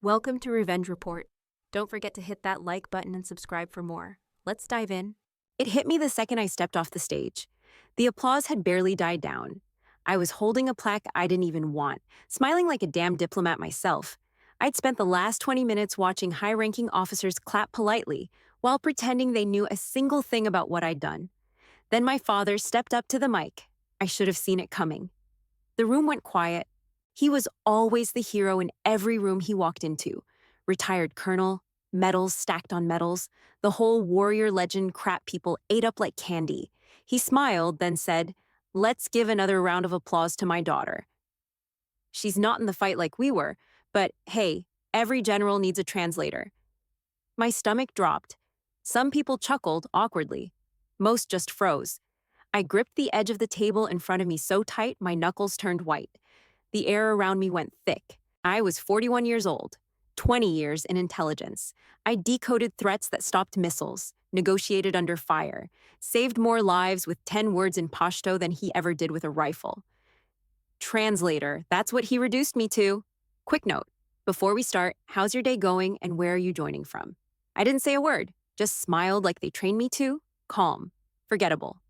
Welcome to Revenge Report. Don't forget to hit that like button and subscribe for more. Let's dive in. It hit me the second I stepped off the stage. The applause had barely died down. I was holding a plaque I didn't even want, smiling like a damn diplomat myself. I'd spent the last 20 minutes watching high-ranking officers clap politely while pretending they knew a single thing about what I'd done. Then my father stepped up to the mic. I should have seen it coming. The room went quiet. He was always the hero in every room he walked into. Retired colonel, medals stacked on medals, the whole warrior legend crap people ate up like candy. He smiled, then said, "Let's give another round of applause to my daughter. She's not in the fight like we were, but hey, every general needs a translator." My stomach dropped. Some people chuckled awkwardly. Most just froze. I gripped the edge of the table in front of me so tight my knuckles turned white. The air around me went thick. I was 41 years old, 20 years in intelligence. I decoded threats that stopped missiles, negotiated under fire, saved more lives with 10 words in Pashto than he ever did with a rifle. Translator, that's what he reduced me to. Quick note, before we start, how's your day going and where are you joining from? I didn't say a word, just smiled like they trained me to. Calm, forgettable.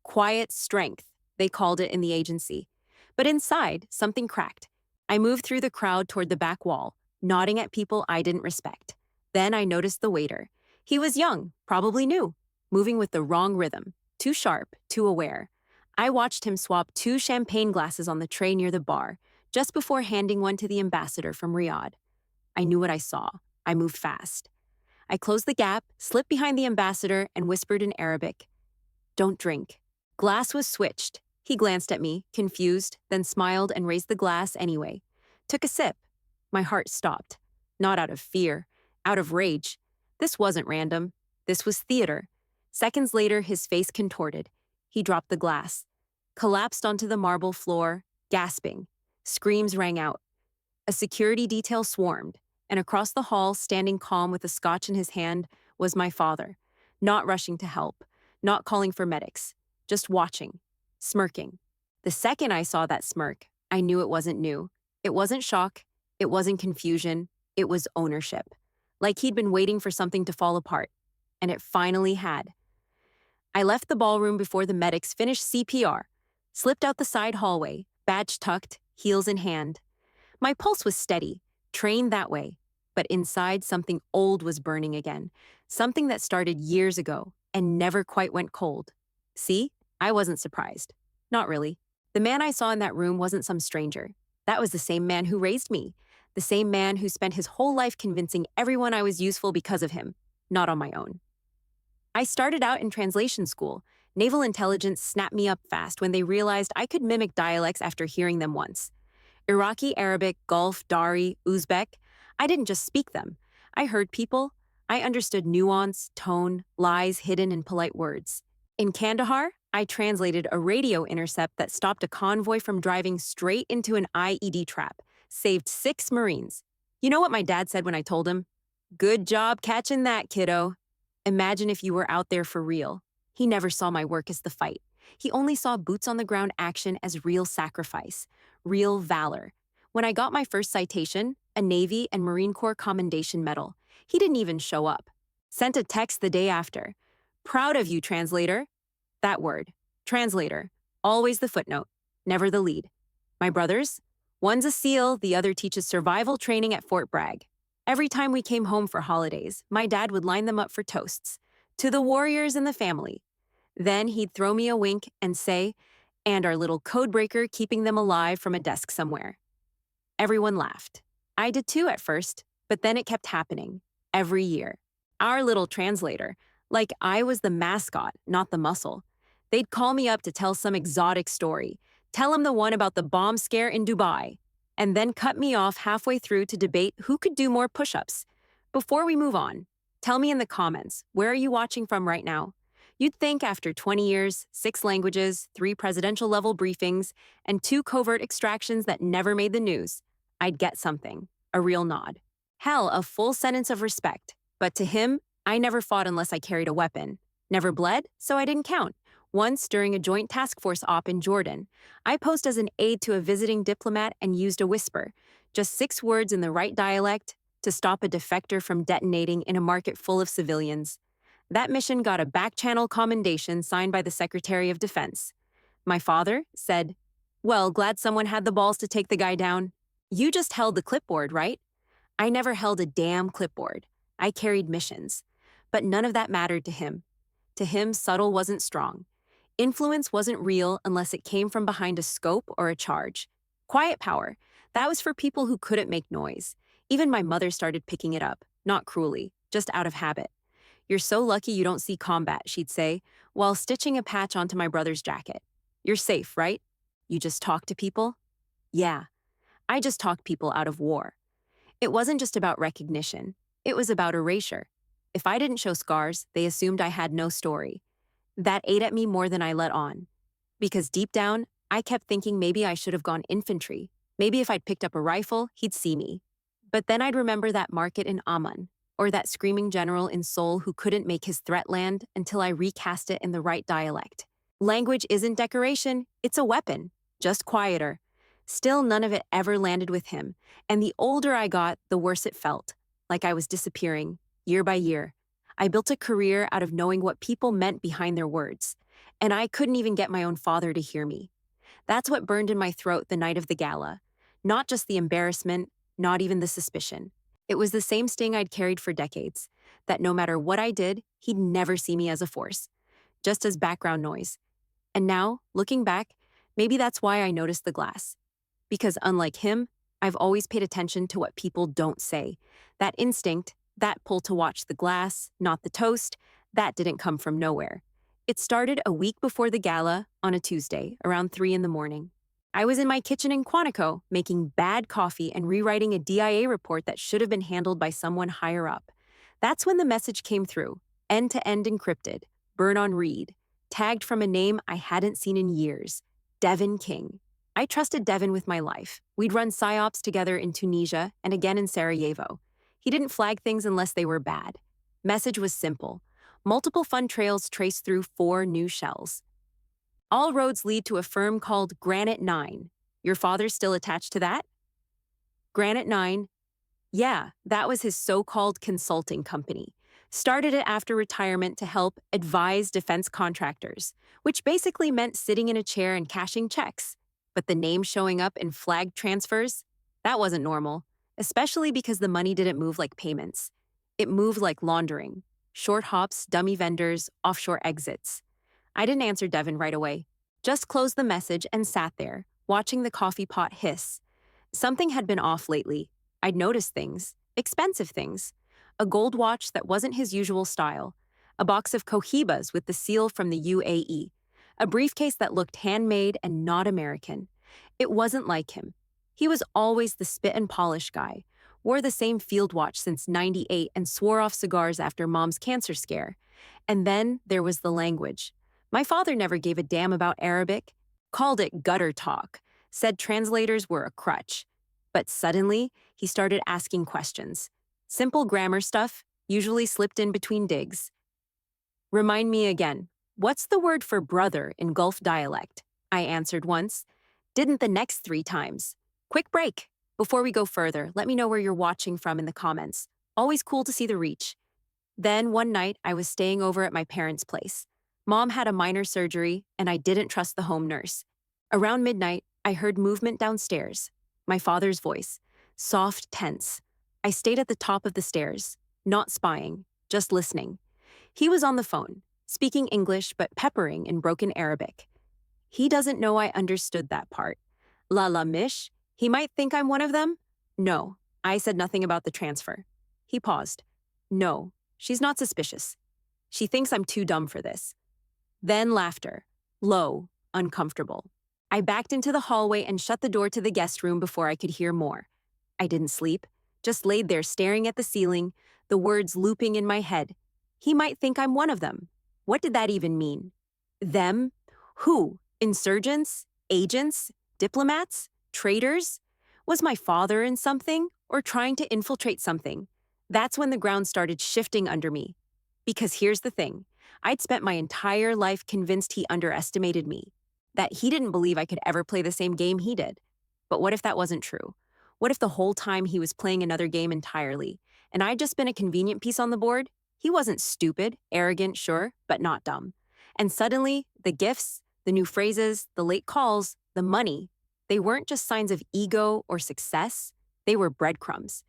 Quiet strength, they called it in the agency. But inside, something cracked. I moved through the crowd toward the back wall, nodding at people I didn't respect. Then I noticed the waiter. He was young, probably new, moving with the wrong rhythm, too sharp, too aware. I watched him swap 2 champagne glasses on the tray near the bar, just before handing one to the ambassador from Riyadh. I knew what I saw. I moved fast. I closed the gap, slipped behind the ambassador, and whispered in Arabic, "Don't drink." Glass was switched. He glanced at me, confused, then smiled and raised the glass anyway. Took a sip. My heart stopped. Not out of fear, out of rage. This wasn't random. This was theater. Seconds later, his face contorted. He dropped the glass, collapsed onto the marble floor, gasping. Screams rang out. A security detail swarmed, and across the hall, standing calm with a scotch in his hand, was my father, not rushing to help, not calling for medics, just watching. Smirking. The second I saw that smirk, I knew it wasn't new. It wasn't shock. It wasn't confusion. It was ownership. Like he'd been waiting for something to fall apart. And it finally had. I left the ballroom before the medics finished CPR, slipped out the side hallway, badge tucked, heels in hand. My pulse was steady, trained that way. But inside, something old was burning again. Something that started years ago and never quite went cold. See? I wasn't surprised. Not really. The man I saw in that room wasn't some stranger. That was the same man who raised me. The same man who spent his whole life convincing everyone I was useful because of him, not on my own. I started out in translation school. Naval intelligence snapped me up fast when they realized I could mimic dialects after hearing them once. Iraqi, Arabic, Gulf, Dari, Uzbek. I didn't just speak them. I heard people. I understood nuance, tone, lies hidden in polite words. In Kandahar, I translated a radio intercept that stopped a convoy from driving straight into an IED trap, saved 6 Marines. You know what my dad said when I told him? "Good job catching that, kiddo." Imagine if you were out there for real. He never saw my work as the fight. He only saw boots on the ground action as real sacrifice, real valor. When I got my first citation, a Navy and Marine Corps Commendation Medal, he didn't even show up. Sent a text the day after. "Proud of you, translator." That word, translator, always the footnote, never the lead. My brothers? One's a SEAL, the other teaches survival training at Fort Bragg. Every time we came home for holidays, my dad would line them up for toasts. To the warriors in the family. Then he'd throw me a wink and say, "And our little codebreaker keeping them alive from a desk somewhere." Everyone laughed. I did too at first, but then it kept happening. Every year. Our little translator. Like I was the mascot, not the muscle. They'd call me up to tell some exotic story, tell him the one about the bomb scare in Dubai, and then cut me off halfway through to debate who could do more push-ups. Before we move on, tell me in the comments, where are you watching from right now? You'd think after 20 years, 6 languages, 3 presidential-level briefings, and 2 covert extractions that never made the news, I'd get something, a real nod. Hell, a full sentence of respect. But to him, I never fought unless I carried a weapon. Never bled, so I didn't count. Once, during a joint task force op in Jordan, I posed as an aide to a visiting diplomat and used a whisper, just 6 words in the right dialect, to stop a defector from detonating in a market full of civilians. That mission got a back-channel commendation signed by the Secretary of Defense. My father said, "Well, glad someone had the balls to take the guy down. You just held the clipboard, right?" I never held a damn clipboard. I carried missions. But none of that mattered to him. To him, subtle wasn't strong. Influence wasn't real unless it came from behind a scope or a charge. Quiet power, that was for people who couldn't make noise. Even my mother started picking it up, not cruelly, just out of habit. "You're so lucky you don't see combat," she'd say, while stitching a patch onto my brother's jacket. "You're safe, right? You just talk to people?" Yeah, I just talked people out of war. It wasn't just about recognition. It was about erasure. If I didn't show scars, they assumed I had no story. That ate at me more than I let on. Because deep down, I kept thinking maybe I should have gone infantry. Maybe if I'd picked up a rifle, he'd see me. But then I'd remember that market in Amman, or that screaming general in Seoul who couldn't make his threat land until I recast it in the right dialect. Language isn't decoration, it's a weapon, just quieter. Still, none of it ever landed with him, and the older I got, the worse it felt, like I was disappearing, year by year. I built a career out of knowing what people meant behind their words, and I couldn't even get my own father to hear me. That's what burned in my throat the night of the gala. Not just the embarrassment, not even the suspicion. It was the same sting I'd carried for decades, that no matter what I did, he'd never see me as a force, just as background noise. And now, looking back, maybe that's why I noticed the glass. Because unlike him, I've always paid attention to what people don't say. That instinct, that pull to watch the glass, not the toast, that didn't come from nowhere. It started a week before the gala on a Tuesday, around 3 in the morning. I was in my kitchen in Quantico, making bad coffee and rewriting a DIA report that should have been handled by someone higher up. That's when the message came through, end-to-end encrypted, burn on read, tagged from a name I hadn't seen in years, Devin King. I trusted Devin with my life. We'd run PSYOPs together in Tunisia and again in Sarajevo. He didn't flag things unless they were bad. Message was simple. Multiple fun trails traced through 4 new shells. All roads lead to a firm called Granite 9. Your father's still attached to that? Granite 9? Yeah, that was his so-called consulting company. Started it after retirement to help advise defense contractors, which basically meant sitting in a chair and cashing checks. But the name showing up in flagged transfers? That wasn't normal, especially because the money didn't move like payments. It moved like laundering. Short hops, dummy vendors, offshore exits. I didn't answer Devin right away. Just closed the message and sat there, watching the coffee pot hiss. Something had been off lately. I'd noticed things, expensive things. A gold watch that wasn't his usual style. A box of Cohibas with the seal from the UAE. A briefcase that looked handmade and not American. It wasn't like him. He was always the spit and polish guy, wore the same field watch since '98 and swore off cigars after mom's cancer scare. And then there was the language. My father never gave a damn about Arabic, called it gutter talk, said translators were a crutch. But suddenly, he started asking questions. Simple grammar stuff, usually slipped in between digs. "Remind me again, what's the word for brother in Gulf dialect?" I answered once. Didn't the next 3 times. Quick break. Before we go further, let me know where you're watching from in the comments. Always cool to see the reach. Then one night, I was staying over at my parents' place. Mom had a minor surgery, and I didn't trust the home nurse. Around midnight, I heard movement downstairs. My father's voice. Soft, tense. I stayed at the top of the stairs, not spying, just listening. He was on the phone, speaking English but peppering in broken Arabic. He doesn't know I understood that part. La mish? He might think I'm one of them? No, I said nothing about the transfer. He paused. No, she's not suspicious. She thinks I'm too dumb for this. Then laughter. Low, uncomfortable. I backed into the hallway and shut the door to the guest room before I could hear more. I didn't sleep, just laid there staring at the ceiling, the words looping in my head. He might think I'm one of them. What did that even mean? Them? Who? Insurgents? Agents? Diplomats? Traitors? Was my father in something or trying to infiltrate something? That's when the ground started shifting under me. Because here's the thing. I'd spent my entire life convinced he underestimated me, that he didn't believe I could ever play the same game he did. But what if that wasn't true? What if the whole time he was playing another game entirely, and I'd just been a convenient piece on the board? He wasn't stupid, arrogant, sure, but not dumb. And suddenly, the gifts, the new phrases, the late calls, the money, they weren't just signs of ego or success, they were breadcrumbs.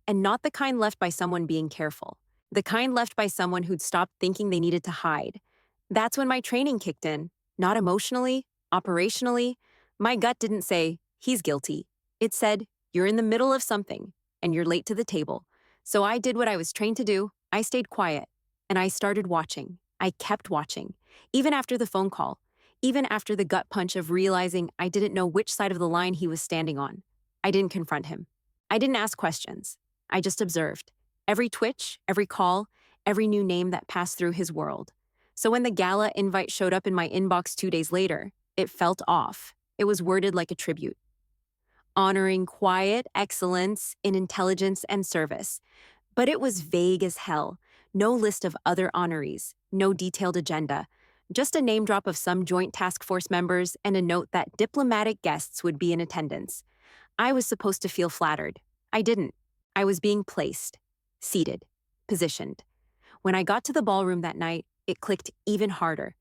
And not the kind left by someone being careful. The kind left by someone who'd stopped thinking they needed to hide. That's when my training kicked in. Not emotionally, operationally. My gut didn't say, he's guilty. It said, you're in the middle of something, and you're late to the table. So I did what I was trained to do. I stayed quiet, and I started watching. I kept watching, even after the phone call, even after the gut punch of realizing I didn't know which side of the line he was standing on. I didn't confront him. I didn't ask questions. I just observed. Every twitch, every call, every new name that passed through his world. So when the gala invite showed up in my inbox 2 days later, it felt off. It was worded like a tribute. Honoring quiet excellence in intelligence and service. But it was vague as hell. No list of other honorees, no detailed agenda, just a name drop of some joint task force members and a note that diplomatic guests would be in attendance. I was supposed to feel flattered. I didn't. I was being placed, seated, positioned. When I got to the ballroom that night, it clicked even harder.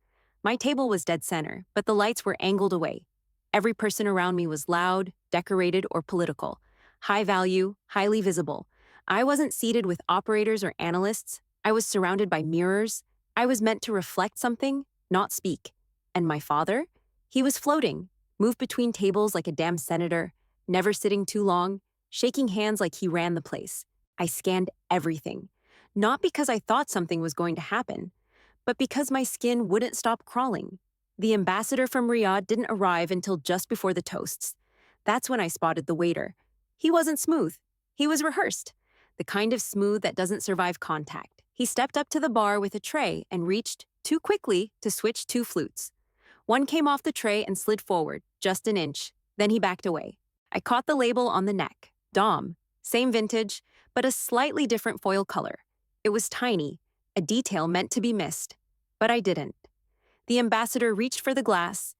My table was dead center, but the lights were angled away. Every person around me was loud, decorated, or political. High value, highly visible. I wasn't seated with operators or analysts. I was surrounded by mirrors. I was meant to reflect something, not speak. And my father? He was floating, moved between tables like a damn senator, never sitting too long, shaking hands like he ran the place. I scanned everything. Not because I thought something was going to happen, but because my skin wouldn't stop crawling. The ambassador from Riyadh didn't arrive until just before the toasts. That's when I spotted the waiter. He wasn't smooth. He was rehearsed. The kind of smooth that doesn't survive contact. He stepped up to the bar with a tray and reached, too quickly, to switch 2 flutes. One came off the tray and slid forward, just an inch. Then he backed away. I caught the label on the neck. Dom. Same vintage, but a slightly different foil color. It was tiny, a detail meant to be missed. But I didn't. The ambassador reached for the glass.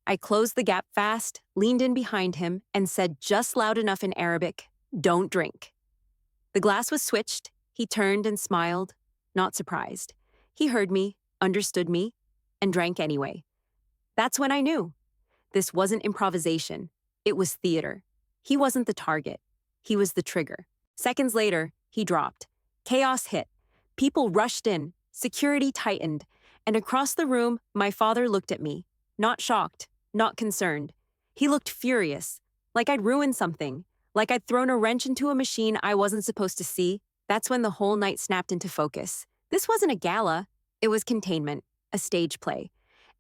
I closed the gap fast, leaned in behind him, and said just loud enough in Arabic, "Don't drink." The glass was switched. He turned and smiled, not surprised. He heard me, understood me, and drank anyway. That's when I knew. This wasn't improvisation. It was theater. He wasn't the target. He was the trigger. Seconds later, he dropped. Chaos hit. People rushed in. Security tightened. And across the room, my father looked at me. Not shocked, not concerned. He looked furious, like I'd ruined something, like I'd thrown a wrench into a machine I wasn't supposed to see. That's when the whole night snapped into focus. This wasn't a gala. It was containment, a stage play.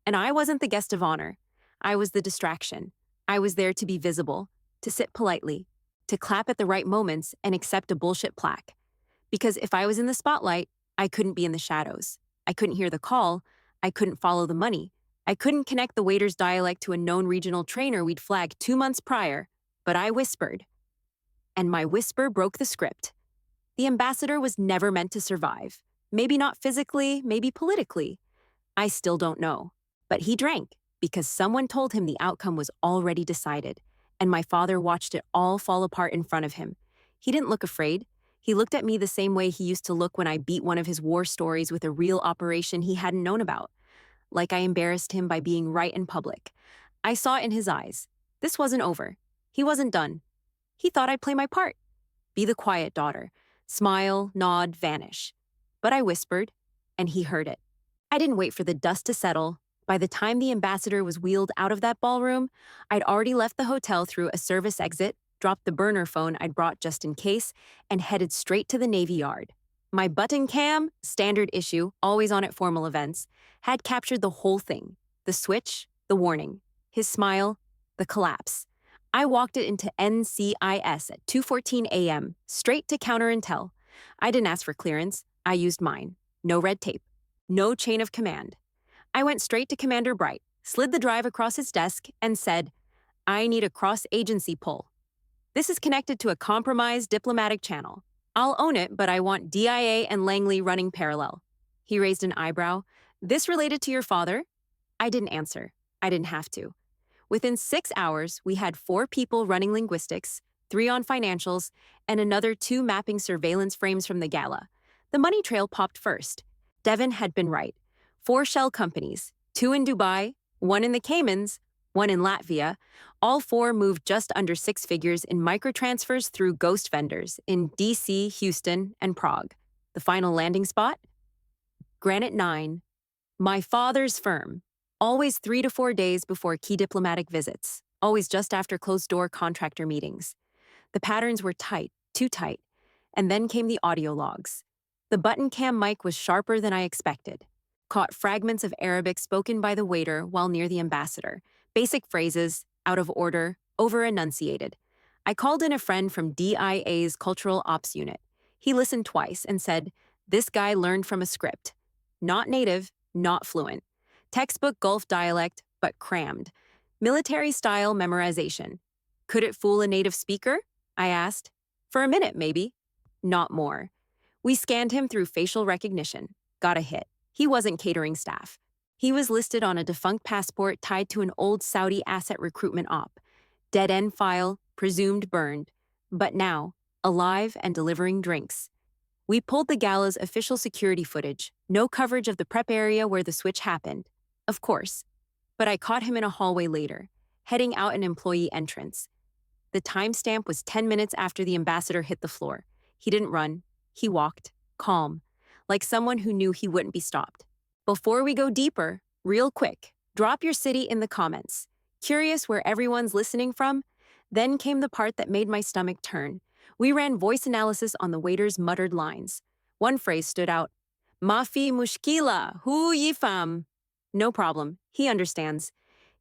And I wasn't the guest of honor. I was the distraction. I was there to be visible, to sit politely, to clap at the right moments and accept a bullshit plaque. Because if I was in the spotlight, I couldn't be in the shadows. I couldn't hear the call. I couldn't follow the money. I couldn't connect the waiter's dialect to a known regional trainer we'd flagged 2 months prior. But I whispered. And my whisper broke the script. The ambassador was never meant to survive. Maybe not physically, maybe politically. I still don't know. But he drank because someone told him the outcome was already decided. And my father watched it all fall apart in front of him. He didn't look afraid. He looked at me the same way he used to look when I beat one of his war stories with a real operation he hadn't known about. Like I embarrassed him by being right in public. I saw it in his eyes. This wasn't over. He wasn't done. He thought I'd play my part. Be the quiet daughter. Smile, nod, vanish. But I whispered, and he heard it. I didn't wait for the dust to settle. By the time the ambassador was wheeled out of that ballroom, I'd already left the hotel through a service exit, dropped the burner phone I'd brought just in case, and headed straight to the Navy Yard. My button cam, standard issue, always on at formal events, had captured the whole thing. The switch, the warning, his smile, the collapse. I walked it into NCIS at 2:14 a.m., straight to counterintel. I didn't ask for clearance. I used mine. No red tape. No chain of command. I went straight to Commander Bright, slid the drive across his desk, and said, I need a cross-agency pull. This is connected to a compromised diplomatic channel. I'll own it, but I want DIA and Langley running parallel. He raised an eyebrow. This related to your father? I didn't answer. I didn't have to. Within 6 hours, we had 4 people running linguistics, 3 on financials, and another 2 mapping surveillance frames from the gala. The money trail popped first. Devin had been right. 4 shell companies, 2 in Dubai, 1 in the Caymans, 1 in Latvia. All 4 moved just under 6 figures in microtransfers through ghost vendors in DC, Houston, and Prague. The final landing spot? Granite 9, my father's firm. Always 3 to 4 days before key diplomatic visits. Always just after closed-door contractor meetings. The patterns were tight, too tight. And then came the audio logs. The button cam mic was sharper than I expected. Caught fragments of Arabic spoken by the waiter while near the ambassador. Basic phrases, out of order, over-enunciated. I called in a friend from DIA's Cultural Ops Unit. He listened twice and said, "This guy learned from a script. Not native, not fluent. Textbook Gulf dialect, but crammed. Military-style memorization. Could it fool a native speaker?" I asked. For a minute, maybe. Not more. We scanned him through facial recognition. Got a hit. He wasn't catering staff. He was listed on a defunct passport tied to an old Saudi asset recruitment op. Dead-end file, presumed burned. But now, alive and delivering drinks. We pulled the gala's official security footage. No coverage of the prep area where the switch happened. Of course. But I caught him in a hallway later, heading out an employee entrance. The timestamp was 10 minutes after the ambassador hit the floor. He didn't run. He walked, calm, like someone who knew he wouldn't be stopped. Before we go deeper, real quick, drop your city in the comments. Curious where everyone's listening from? Then came the part that made my stomach turn. We ran voice analysis on the waiter's muttered lines. One phrase stood out. "Mafi mushkila, hu yifam." No problem, he understands.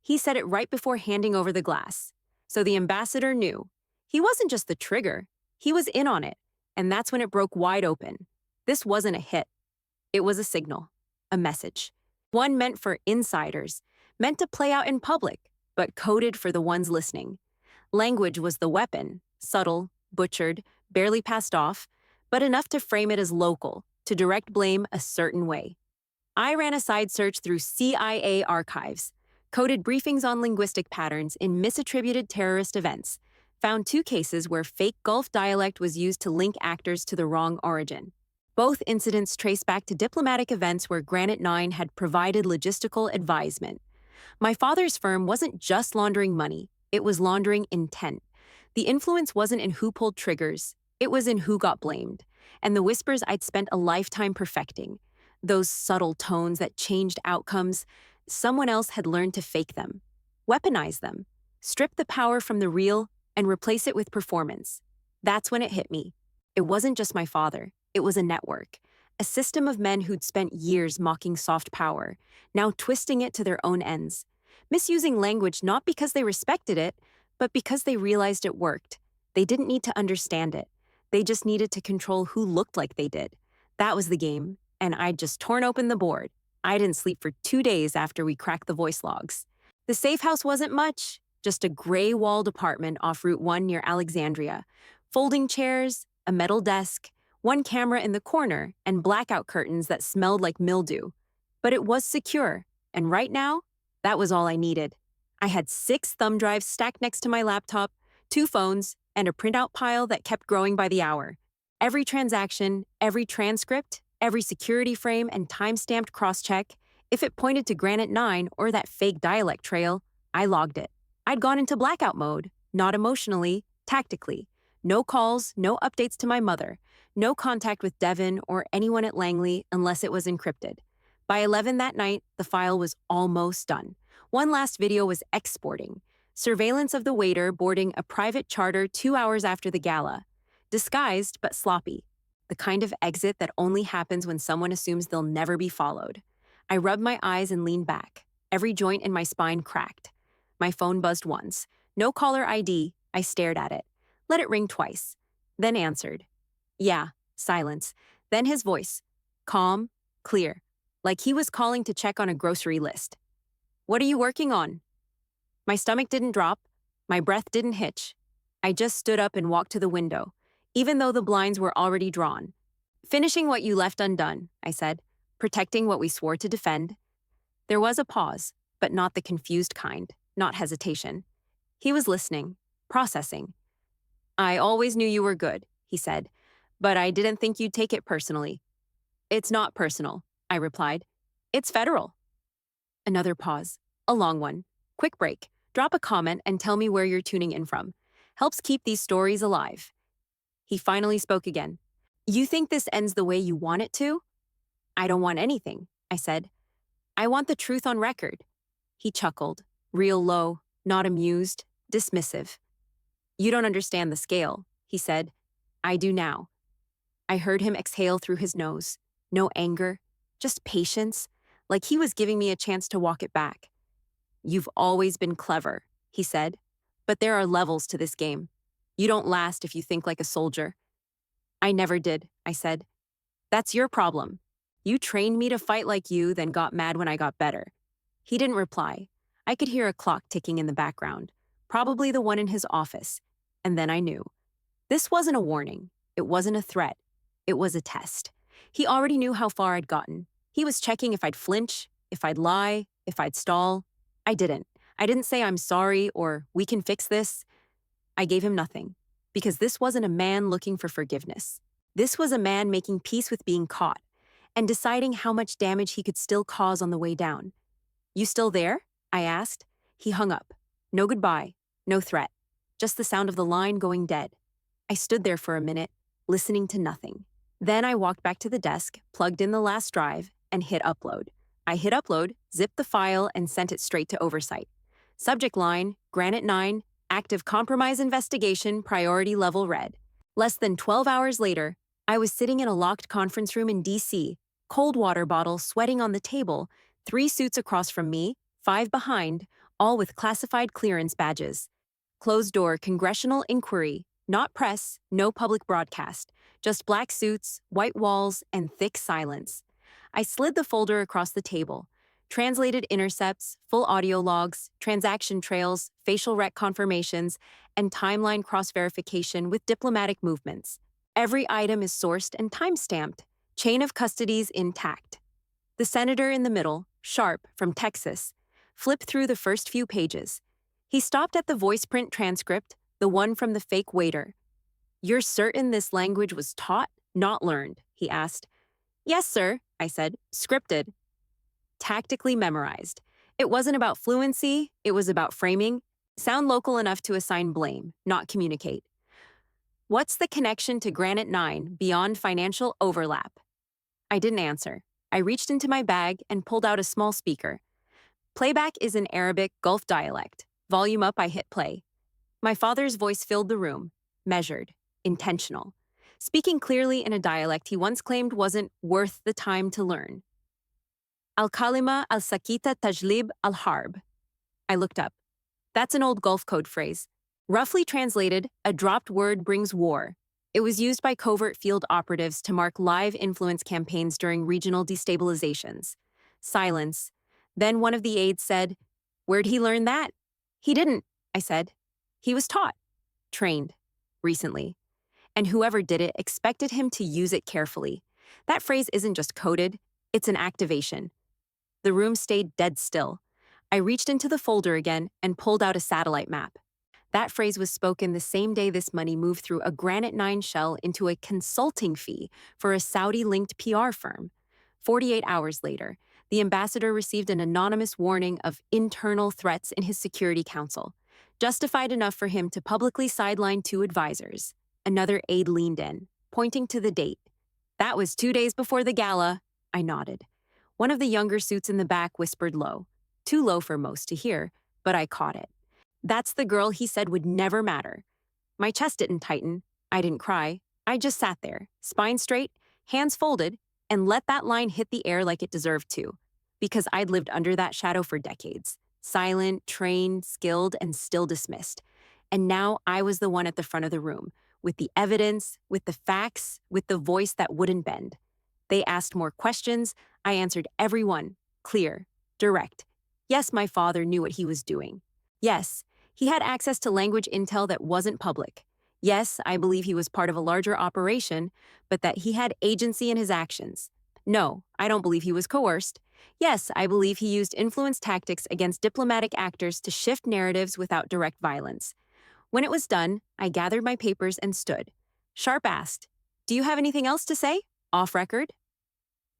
He said it right before handing over the glass. So the ambassador knew. He wasn't just the trigger, he was in on it. And that's when it broke wide open. This wasn't a hit. It was a signal, a message. One meant for insiders, meant to play out in public, but coded for the ones listening. Language was the weapon, subtle, butchered, barely passed off, but enough to frame it as local, to direct blame a certain way. I ran a side search through CIA archives, coded briefings on linguistic patterns in misattributed terrorist events, found 2 cases where fake Gulf dialect was used to link actors to the wrong origin. Both incidents trace back to diplomatic events where Granite 9 had provided logistical advisement. My father's firm wasn't just laundering money, it was laundering intent. The influence wasn't in who pulled triggers, it was in who got blamed. And the whispers I'd spent a lifetime perfecting, those subtle tones that changed outcomes, someone else had learned to fake them, weaponize them, strip the power from the real, and replace it with performance. That's when it hit me. It wasn't just my father, it was a network, a system of men who'd spent years mocking soft power, now twisting it to their own ends, misusing language not because they respected it, but because they realized it worked. They didn't need to understand it. They just needed to control who looked like they did. That was the game, and I'd just torn open the board. I didn't sleep for 2 days after we cracked the voice logs. The safe house wasn't much, just a gray-walled apartment off Route 1 near Alexandria. Folding chairs, a metal desk, 1 camera in the corner, and blackout curtains that smelled like mildew. But it was secure, and right now, that was all I needed. I had 6 thumb drives stacked next to my laptop, 2 phones, and a printout pile that kept growing by the hour. Every transaction, every transcript, every security frame and time-stamped cross-check, if it pointed to Granite 9 or that fake dialect trail, I logged it. I'd gone into blackout mode, not emotionally, tactically. No calls, no updates to my mother, no contact with Devin or anyone at Langley unless it was encrypted. By 11 that night, the file was almost done. One last video was exporting. Surveillance of the waiter boarding a private charter 2 hours after the gala. Disguised but sloppy. The kind of exit that only happens when someone assumes they'll never be followed. I rubbed my eyes and leaned back. Every joint in my spine cracked. My phone buzzed once. No caller ID. I stared at it. Let it ring twice. Then answered. Yeah, silence. Then his voice. Calm, clear. Like he was calling to check on a grocery list. What are you working on? My stomach didn't drop. My breath didn't hitch. I just stood up and walked to the window, even though the blinds were already drawn. Finishing what you left undone, I said. Protecting what we swore to defend. There was a pause, but not the confused kind, not hesitation. He was listening, processing. I always knew you were good, he said, but I didn't think you'd take it personally. It's not personal, I replied. It's federal. Another pause. A long one. Quick break. Drop a comment and tell me where you're tuning in from. Helps keep these stories alive. He finally spoke again. You think this ends the way you want it to? I don't want anything, I said. I want the truth on record. He chuckled, real low, not amused, dismissive. You don't understand the scale, he said. I do now. I heard him exhale through his nose. No anger, just patience, like he was giving me a chance to walk it back. You've always been clever, he said, but there are levels to this game. You don't last if you think like a soldier. I never did, I said. That's your problem. You trained me to fight like you, then got mad when I got better. He didn't reply. I could hear a clock ticking in the background, probably the one in his office, and then I knew. This wasn't a warning. It wasn't a threat. It was a test. He already knew how far I'd gotten. He was checking if I'd flinch, if I'd lie, if I'd stall. I didn't. I didn't say I'm sorry or we can fix this. I gave him nothing, because this wasn't a man looking for forgiveness. This was a man making peace with being caught and deciding how much damage he could still cause on the way down. You still there? I asked. He hung up. No goodbye, no threat, just the sound of the line going dead. I stood there for a minute, listening to nothing. Then I walked back to the desk, plugged in the last drive, and hit upload. I hit upload, zipped the file, and sent it straight to oversight. Subject line, Granite 9, active compromise investigation, priority level red. Less than 12 hours later, I was sitting in a locked conference room in D.C., cold water bottle sweating on the table, 3 suits across from me, 5 behind, all with classified clearance badges. Closed-door congressional inquiry, not press, no public broadcast, just black suits, white walls, and thick silence. I slid the folder across the table, translated intercepts, full audio logs, transaction trails, facial rec confirmations, and timeline cross-verification with diplomatic movements. Every item is sourced and time-stamped, chain of custodies intact. The senator in the middle, Sharp, from Texas, flipped through the first few pages. He stopped at the voice print transcript, the one from the fake waiter. You're certain this language was taught, not learned? He asked. Yes, sir, I said, scripted. Tactically memorized. It wasn't about fluency, it was about framing. Sound local enough to assign blame, not communicate. What's the connection to Granite 9 beyond financial overlap? I didn't answer. I reached into my bag and pulled out a small speaker. Playback is in Arabic Gulf dialect. Volume up, I hit play. My father's voice filled the room, measured, intentional, speaking clearly in a dialect he once claimed wasn't worth the time to learn. Al-Kalima al-Sakita Tajlib al-Harb. I looked up. That's an old Gulf Code phrase. Roughly translated, a dropped word brings war. It was used by covert field operatives to mark live influence campaigns during regional destabilizations. Silence. Then one of the aides said, Where'd he learn that? He didn't, I said. He was taught, trained, recently. And whoever did it expected him to use it carefully. That phrase isn't just coded, it's an activation. The room stayed dead still. I reached into the folder again and pulled out a satellite map. That phrase was spoken the same day this money moved through a Granite 9 shell into a consulting fee for a Saudi-linked PR firm. 48 hours later, the ambassador received an anonymous warning of internal threats in his Security Council, justified enough for him to publicly sideline 2 advisors. Another aide leaned in, pointing to the date. That was 2 days before the gala. I nodded. One of the younger suits in the back whispered low, too low for most to hear, but I caught it. That's the girl he said would never matter. My chest didn't tighten. I didn't cry. I just sat there, spine straight, hands folded, and let that line hit the air like it deserved to, because I'd lived under that shadow for decades, silent, trained, skilled, and still dismissed. And now I was the one at the front of the room, with the evidence, with the facts, with the voice that wouldn't bend. They asked more questions. I answered every one, clear, direct. Yes, my father knew what he was doing. Yes, he had access to language intel that wasn't public. Yes, I believe he was part of a larger operation, but that he had agency in his actions. No, I don't believe he was coerced. Yes, I believe he used influence tactics against diplomatic actors to shift narratives without direct violence. When it was done, I gathered my papers and stood. Sharp asked, "Do you have anything else to say? Off record?"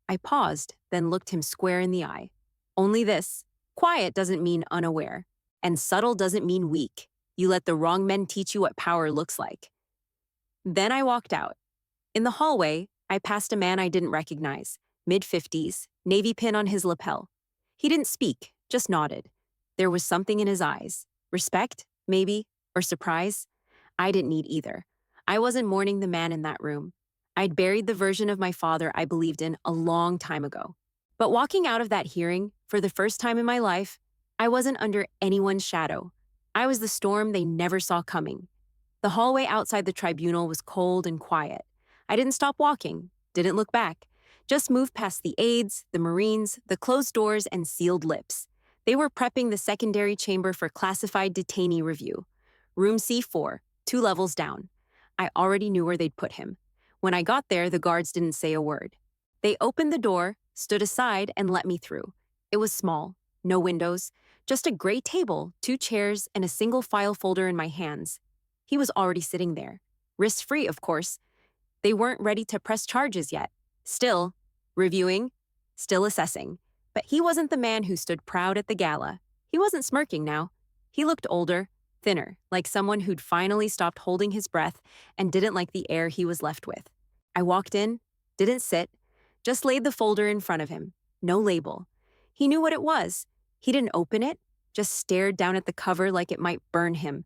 I paused, then looked him square in the eye. "Only this. Quiet doesn't mean unaware, and subtle doesn't mean weak. You let the wrong men teach you what power looks like." Then I walked out. In the hallway, I passed a man I didn't recognize, mid-50s, navy pin on his lapel. He didn't speak, just nodded. There was something in his eyes. Respect, maybe, or surprise. I didn't need either. I wasn't mourning the man in that room. I'd buried the version of my father I believed in a long time ago. But walking out of that hearing, for the first time in my life, I wasn't under anyone's shadow. I was the storm they never saw coming. The hallway outside the tribunal was cold and quiet. I didn't stop walking, didn't look back, just moved past the aides, the Marines, the closed doors, and sealed lips. They were prepping the secondary chamber for classified detainee review. Room C4, 2 levels down. I already knew where they'd put him. When I got there, the guards didn't say a word. They opened the door, stood aside, and let me through. It was small, no windows, just a gray table, 2 chairs, and a single file folder in my hands. He was already sitting there. Risk-free, of course. They weren't ready to press charges yet. Still reviewing, still assessing. But he wasn't the man who stood proud at the gala. He wasn't smirking now. He looked older, thinner, like someone who'd finally stopped holding his breath and didn't like the air he was left with. I walked in, didn't sit, just laid the folder in front of him. No label. He knew what it was. He didn't open it, just stared down at the cover like it might burn him.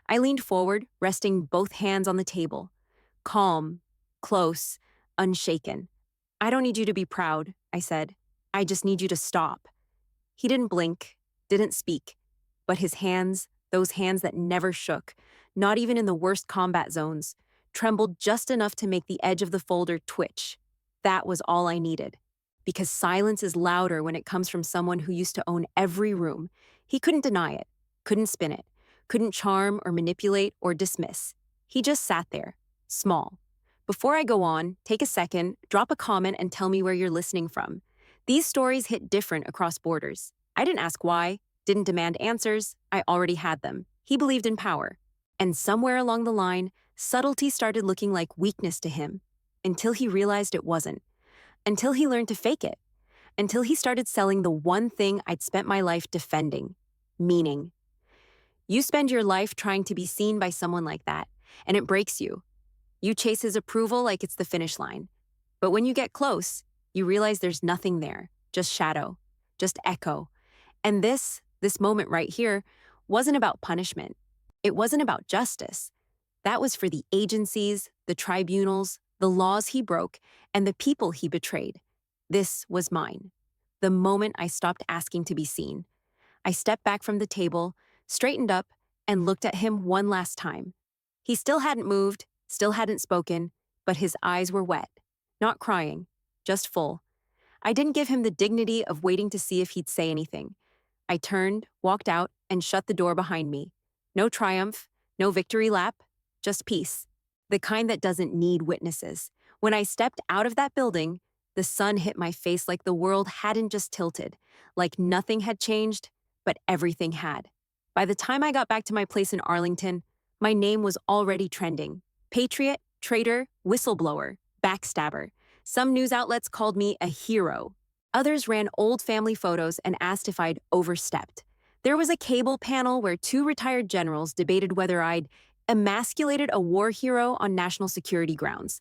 I leaned forward, resting both hands on the table. Calm, close, unshaken. "I don't need you to be proud," I said. "I just need you to stop." He didn't blink, didn't speak. But his hands, those hands that never shook, not even in the worst combat zones, trembled just enough to make the edge of the folder twitch. That was all I needed. Because silence is louder when it comes from someone who used to own every room. He couldn't deny it, couldn't spin it, couldn't charm or manipulate or dismiss. He just sat there, small. Before I go on, take a second, drop a comment, and tell me where you're listening from. These stories hit different across borders. I didn't ask why, didn't demand answers. I already had them. He believed in power. And somewhere along the line, subtlety started looking like weakness to him, until he realized it wasn't. Until he learned to fake it. Until he started selling the one thing I'd spent my life defending: meaning. You spend your life trying to be seen by someone like that, and it breaks you. You chase his approval like it's the finish line. But when you get close, you realize there's nothing there, just shadow, just echo. And this moment right here, wasn't about punishment. It wasn't about justice. That was for the agencies, the tribunals, the laws he broke, and the people he betrayed. This was mine. The moment I stopped asking to be seen. I stepped back from the table, straightened up, and looked at him one last time. He still hadn't moved, still hadn't spoken, but his eyes were wet. Not crying, just full. I didn't give him the dignity of waiting to see if he'd say anything. I turned, walked out, and shut the door behind me. No triumph, no victory lap, just peace. The kind that doesn't need witnesses. When I stepped out of that building, the sun hit my face like the world hadn't just tilted, like nothing had changed, but everything had. By the time I got back to my place in Arlington, my name was already trending. Patriot, traitor, whistleblower, backstabber. Some news outlets called me a hero. Others ran old family photos and asked if I'd overstepped. There was a cable panel where 2 retired generals debated whether I'd emasculated a war hero on national security grounds.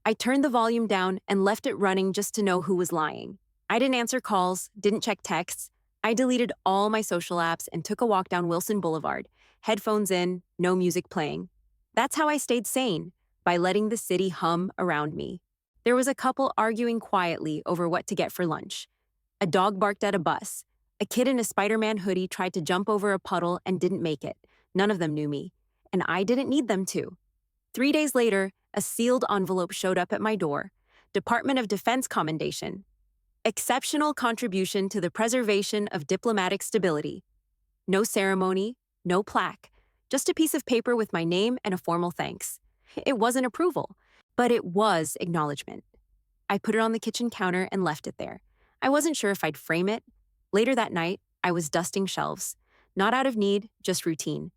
I turned the volume down and left it running just to know who was lying. I didn't answer calls, didn't check texts. I deleted all my social apps and took a walk down Wilson Boulevard, headphones in, no music playing. That's how I stayed sane, by letting the city hum around me. There was a couple arguing quietly over what to get for lunch. A dog barked at a bus. A kid in a Spider-Man hoodie tried to jump over a puddle and didn't make it. None of them knew me, and I didn't need them to. 3 days later, a sealed envelope showed up at my door. Department of Defense commendation. Exceptional contribution to the preservation of diplomatic stability. No ceremony, no plaque, just a piece of paper with my name and a formal thanks. It wasn't approval, but it was acknowledgement. I put it on the kitchen counter and left it there. I wasn't sure if I'd frame it. Later that night, I was dusting shelves. Not out of need, just routine.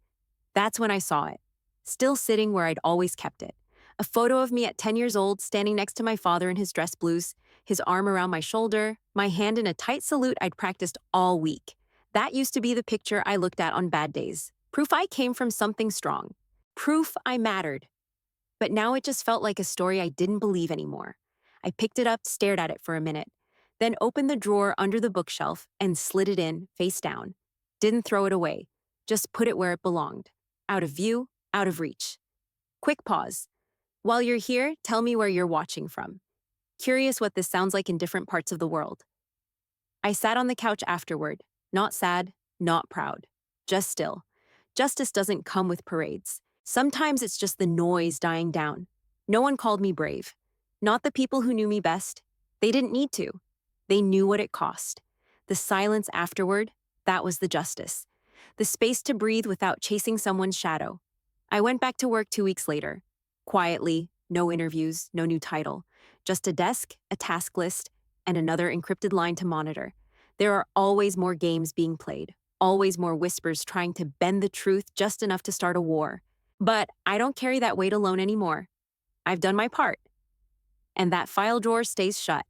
That's when I saw it. still sitting where I'd always kept it. A photo of me at 10 years old, standing next to my father in his dress blues, his arm around my shoulder, my hand in a tight salute I'd practiced all week. That used to be the picture I looked at on bad days. Proof I came from something strong. Proof I mattered. But now it just felt like a story I didn't believe anymore. I picked it up, stared at it for a minute, then opened the drawer under the bookshelf and slid it in, face down. Didn't throw it away, just put it where it belonged. Out of view, out of reach. Quick pause. While you're here, tell me where you're watching from. Curious what this sounds like in different parts of the world. I sat on the couch afterward, not sad, not proud, just still. Justice doesn't come with parades. Sometimes it's just the noise dying down. No one called me brave. Not the people who knew me best. They didn't need to. They knew what it cost. The silence afterward, that was the justice. The space to breathe without chasing someone's shadow. I went back to work 2 weeks later. Quietly, no interviews, no new title. Just a desk, a task list, and another encrypted line to monitor. There are always more games being played, always more whispers trying to bend the truth just enough to start a war. But I don't carry that weight alone anymore. I've done my part. And that file drawer stays shut.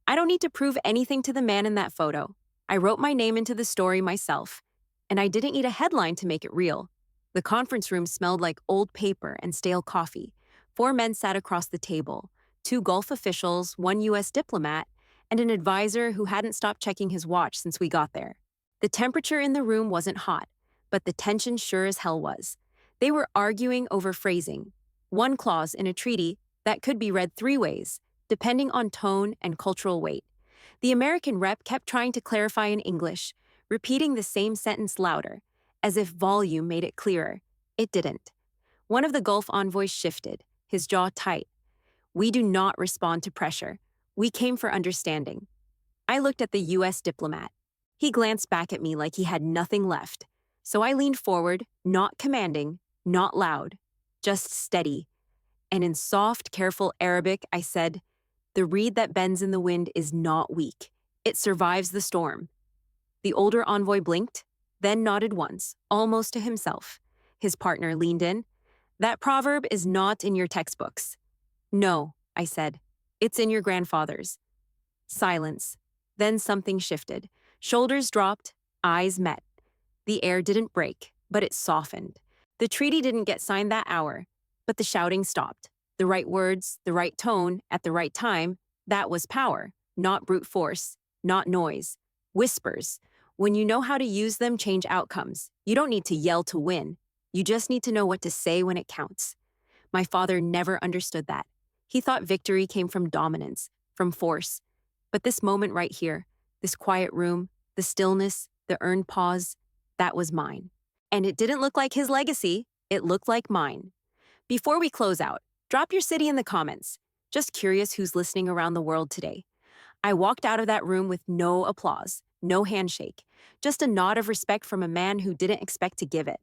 I don't need to prove anything to the man in that photo. I wrote my name into the story myself. And I didn't need a headline to make it real. The conference room smelled like old paper and stale coffee. 4 men sat across the table, 2 Gulf officials, 1 U.S. diplomat, and an advisor who hadn't stopped checking his watch since we got there. The temperature in the room wasn't hot, but the tension sure as hell was. They were arguing over phrasing, one clause in a treaty that could be read 3 ways, depending on tone and cultural weight. The American rep kept trying to clarify in English, repeating the same sentence louder, as if volume made it clearer. It didn't. One of the Gulf envoys shifted, his jaw tight. We do not respond to pressure. We came for understanding. I looked at the U.S. diplomat. He glanced back at me like he had nothing left. So I leaned forward, not commanding, not loud, just steady. And in soft, careful Arabic, I said, "The reed that bends in the wind is not weak. It survives the storm." The older envoy blinked, then nodded once, almost to himself. His partner leaned in. "That proverb is not in your textbooks." "No," I said. "It's in your grandfather's." Silence. Then something shifted. Shoulders dropped, eyes met. The air didn't break, but it softened. The treaty didn't get signed that hour, but the shouting stopped. The right words, the right tone, at the right time, that was power, not brute force, not noise. Whispers. When you know how to use them, change outcomes. You don't need to yell to win. You just need to know what to say when it counts. My father never understood that. He thought victory came from dominance, from force. But this moment right here, this quiet room, the stillness, the earned pause, that was mine. And it didn't look like his legacy, it looked like mine. Before we close out, drop your city in the comments. Just curious who's listening around the world today. I walked out of that room with no applause, no handshake, just a nod of respect from a man who didn't expect to give it.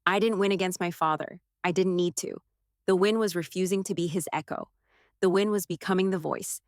I didn't win against my father. I didn't need to. The win was refusing to be his echo. The win was becoming the voice.